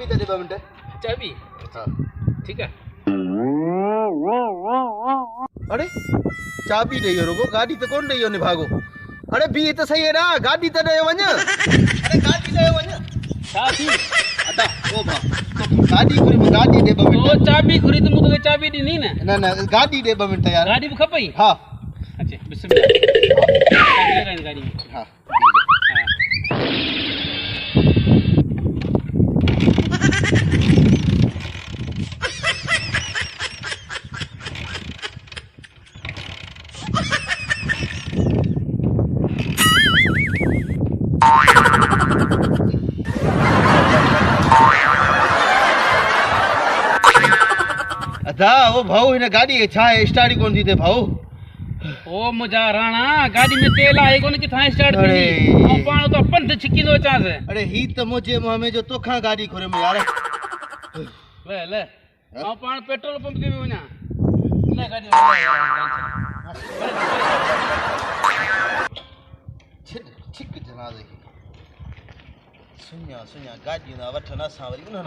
चाबी दे दे 2 मिनट चाबी हां ठीक है अरे चाबी दे यो रुको गाड़ी तो कोन दे यो ने भागो अरे बी तो सही है ना गाड़ी तो दे वने अरे गाड़ी दे वने चाबी अदा ओ भा तो गाड़ी दे 2 मिनट ओ चाबी घुरी तो मुझे चाबी दी नहीं ना ना ना गाड़ी दे 2 मिनट यार गाड़ी भी खपई हां अच्छा बिस्मिल्लाह गाड़ी हां अदा वो भाऊ इन गाड़ी छा स्टार्ट कोन थी थे भाऊ ओ मुजा राणा गाड़ी में तेल आए कोन कि था स्टार्ट थी ओ पाण तो पंध छिकी दो चास अरे ही तो मुझे में जो तोखा गाड़ी खोरे में यार ले ले ओ पाण पेट्रोल पंप के में वना ले गाड़ी ठीक जनाजे सुनिया गाड़ी ना वठना सा वरी उन्हन